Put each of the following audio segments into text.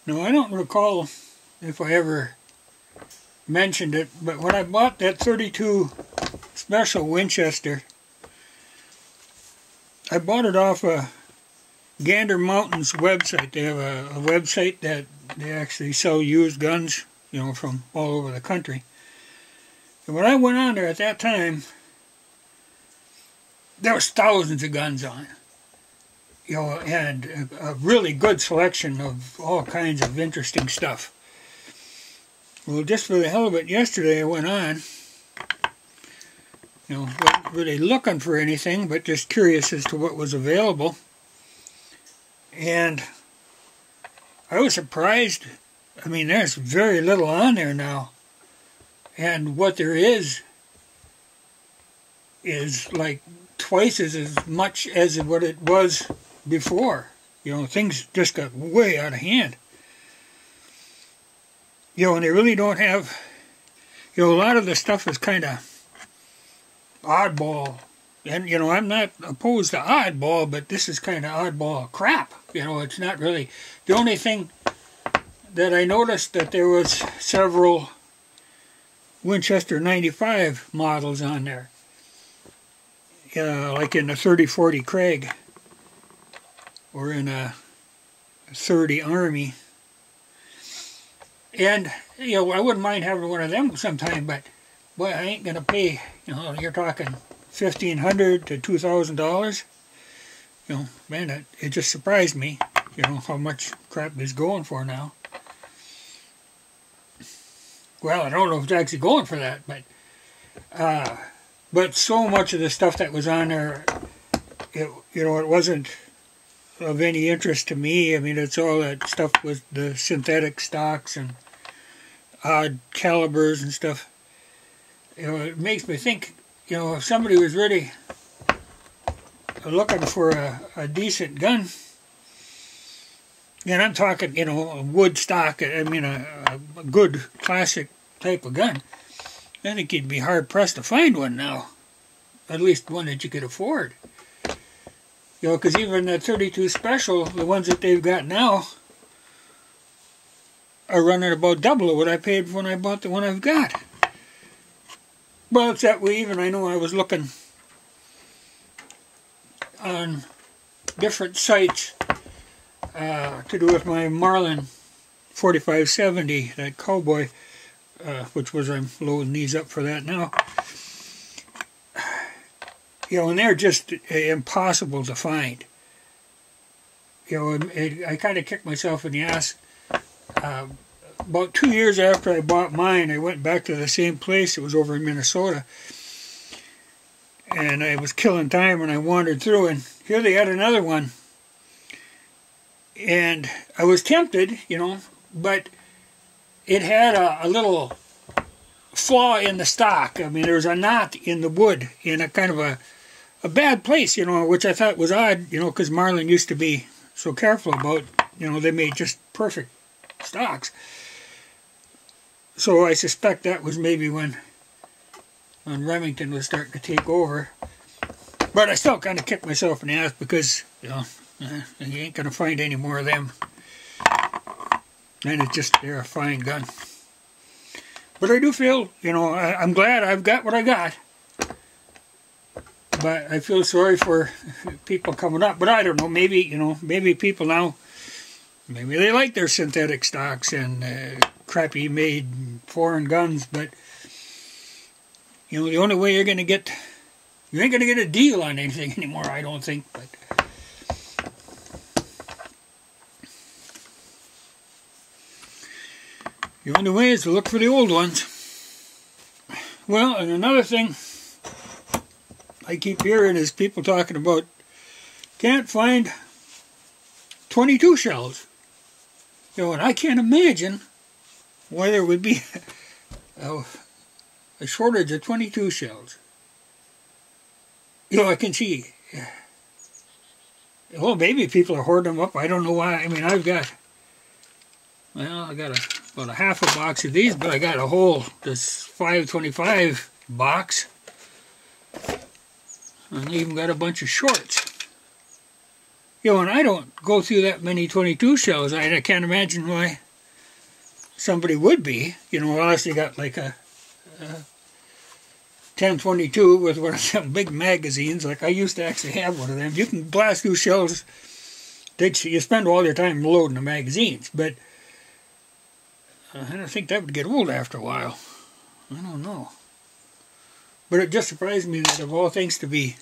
Now, I don't recall if I ever mentioned it, but when I bought that 32 Special Winchester, I bought it off a Gander Mountain's website. They have a website that they actually sell used guns, you know, from all over the country. And when I went on there at that time, there was thousands of guns on it. You know, and a really good selection of all kinds of interesting stuff. Well, just for the hell of it, yesterday I went on, you know, wasn't really looking for anything, but just curious as to what was available. And I was surprised. I mean, there's very little on there now. And what there is like twice as much as what it was before. You know, things just got way out of hand. You know, and they really don't have, you know, a lot of the stuff is kind of oddball. And, you know, I'm not opposed to oddball, but this is kind of oddball crap. You know, it's not really. The only thing that I noticed that there was several Winchester 95 models on there. Like in the 30-40 Craig. Or in a 30 Army. And, you know, I wouldn't mind having one of them sometime, but, boy, I ain't going to pay, you know, you're talking $1,500 to $2,000. You know, man, it just surprised me, you know, how much crap is going for now. Well, I don't know if it's actually going for that, but so much of the stuff that was on there, you know, it wasn't of any interest to me. I mean, it's all that stuff with the synthetic stocks and odd calibers and stuff. You know, it makes me think, you know, if somebody was really looking for a decent gun, and I'm talking, you know, a wood stock, I mean a good classic type of gun, I think you'd be hard-pressed to find one now. At least one that you could afford. You know, because even the 32 Special, the ones that they've got now, are running about double of what I paid when I bought the one I've got. Well, it's that way. Even I know I was looking on different sites to do with my Marlin 4570, that cowboy, which was, I'm loading these up for that now. You know, and they're just impossible to find. You know, I kind of kicked myself in the ass. About 2 years after I bought mine, I went back to the same place. It was over in Minnesota. And I was killing time and I wandered through, and here they had another one. And I was tempted, you know, but it had a little flaw in the stock. I mean, there was a knot in the wood in a kind of a bad place, you know, which I thought was odd, you know, because Marlin used to be so careful about, you know, they made just perfect stocks. So I suspect that was maybe when Remington was starting to take over. But I still kind of kicked myself in the ass because, you know, you ain't going to find any more of them. And it's just, they're a fine gun. But I do feel, you know, I'm glad I've got what I got. But I feel sorry for people coming up. But I don't know, maybe, you know, maybe people now, maybe they like their synthetic stocks and crappy made foreign guns. But, you know, the only way you're going to get, you ain't going to get a deal on anything anymore, I don't think. But the only way is to look for the old ones. Well, and another thing I keep hearing is people talking about can't find 22 shells. You know, and I can't imagine why there would be a shortage of 22 shells. You know, I can see, well, maybe people are hoarding them up. I don't know why. I mean, I've got, well, I got about a half a box of these, but I got a whole, this 525 box. And I even got a bunch of shorts. You know, and I don't go through that many 22 shells. I can't imagine why somebody would be, you know, unless you got like a 1022 with one of them big magazines. Like I used to actually have one of them. You can blast through shells. You spend all your time loading the magazines, but I don't think that would get old after a while. I don't know. But it just surprised me that of all things to be,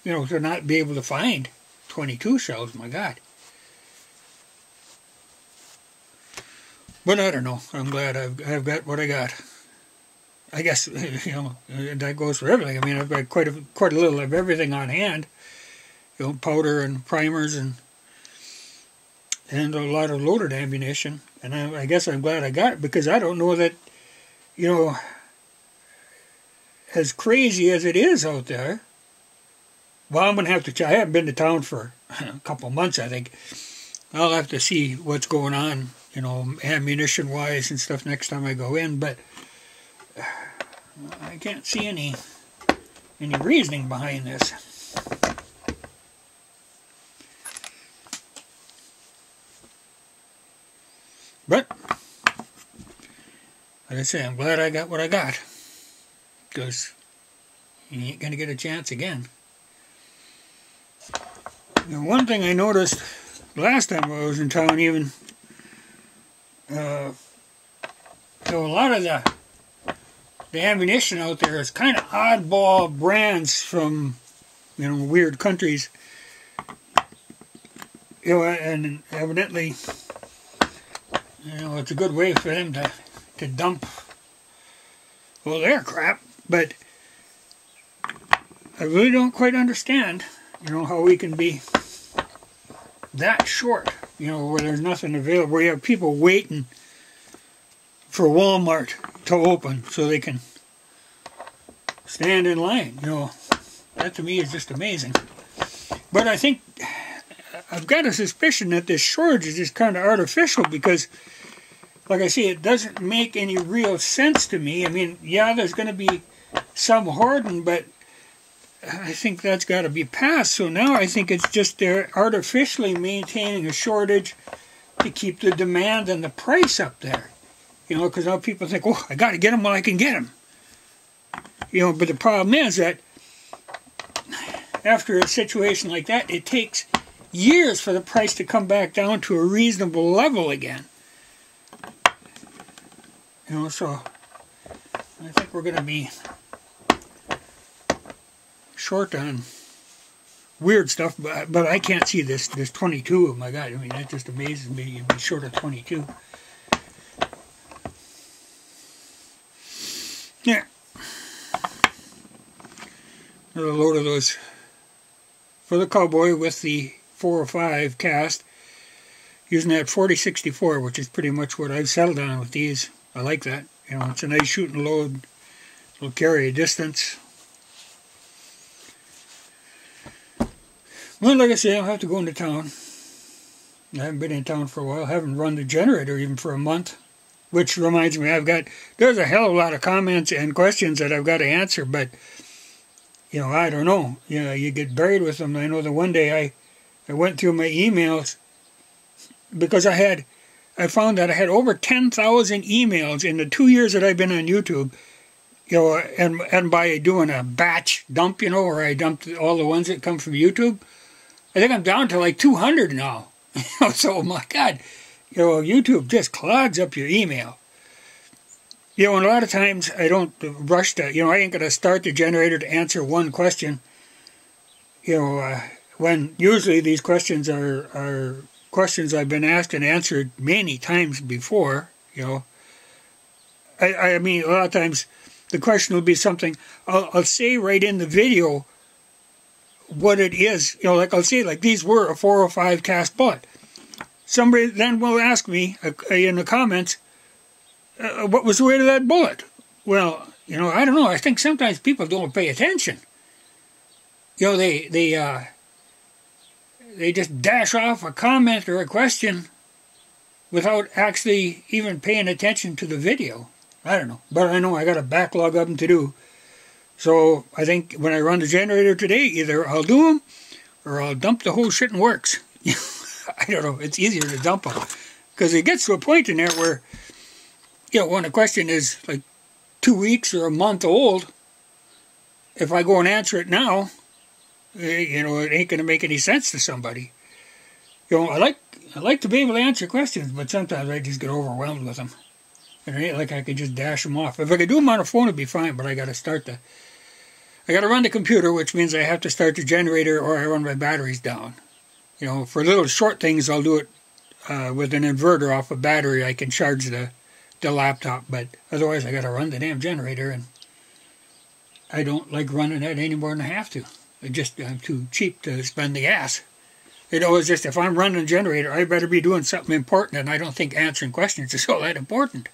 you know, to not be able to find 22 shells, my God. But I don't know. I'm glad I've got what I got. I guess, you know, that goes for everything. I mean, I've got quite a little of everything on hand. You know, powder and primers and a lot of loaded ammunition. And I guess I'm glad I got it, because I don't know that, you know, as crazy as it is out there. Well, I'm going to have to check. I haven't been to town for a couple months, I think. I'll have to see what's going on, you know, ammunition-wise and stuff next time I go in. But I can't see any reasoning behind this. But, like I say, I'm glad I got what I got, because you ain't going to get a chance again. Now, one thing I noticed last time I was in town even, so a lot of the ammunition out there is kind of oddball brands from, you know, weird countries. You know, and evidently, you know, it's a good way for them to dump, well, their crap. But I really don't quite understand, you know, how we can be that short, you know, where there's nothing available, where you have people waiting for Walmart to open so they can stand in line. You know, that to me is just amazing. But I think I've got a suspicion that this shortage is just kind of artificial, because, like I say, it doesn't make any real sense to me. I mean, yeah, there's going to be some hoarding, but I think that's got to be passed. So now I think it's just they're artificially maintaining a shortage to keep the demand and the price up there. You know, because now people think, oh, I got to get them while I can get them. You know, but the problem is that after a situation like that, it takes years for the price to come back down to a reasonable level again. You know, so I think we're going to be short on weird stuff, but I can't see this 22. Oh my God, I mean, that just amazes me. You'd be short of 22. Yeah. Another load of those for the cowboy with the 405 cast, using that 4064, which is pretty much what I've settled on with these. I like that. You know, it's a nice shooting load. It'll carry a distance. Well, like I say, I'll have to go into town. I haven't been in town for a while. I haven't run the generator even for a month. Which reminds me, there's a hell of a lot of comments and questions that I've got to answer, but, you know, I don't know. You know, you get buried with them. I know that one day I went through my emails, because I found that I had over 10,000 emails in the 2 years that I've been on YouTube, you know, and by doing a batch dump, you know, where I dumped all the ones that come from YouTube, I think I'm down to like 200 now. So, my God, you know, YouTube just clogs up your email. You know, and a lot of times I don't rush to, you know, I ain't going to start the generator to answer one question. You know, when usually these questions are questions I've been asked and answered many times before, you know. I mean, a lot of times the question will be something, I'll say right in the video what it is. You know, like I'll say, like, these were a 405 cast bullet. Somebody then will ask me in the comments, what was the weight of that bullet? Well, you know, I don't know. I think sometimes people don't pay attention. You know, they just dash off a comment or a question without actually even paying attention to the video. I don't know. But I know I got a backlog of them to do. So I think when I run the generator today, either I'll do them or I'll dump the whole shit in works. I don't know, it's easier to dump them. Because it gets to a point in there where, you know, when a question is like 2 weeks or a month old, if I go and answer it now, you know, it ain't going to make any sense to somebody. You know, I like to be able to answer questions, but sometimes I just get overwhelmed with them. And it ain't like I can just dash them off. If I could do them on a phone, it'd be fine, but I got to run the computer, which means I have to start the generator or I run my batteries down. You know, for little short things, I'll do it with an inverter off a battery. I can charge the laptop, but otherwise I got to run the damn generator, and I don't like running it any more than I have to. I'm too cheap to spend the gas. You know, it's just if I'm running a generator, I better be doing something important, and I don't think answering questions is all that important.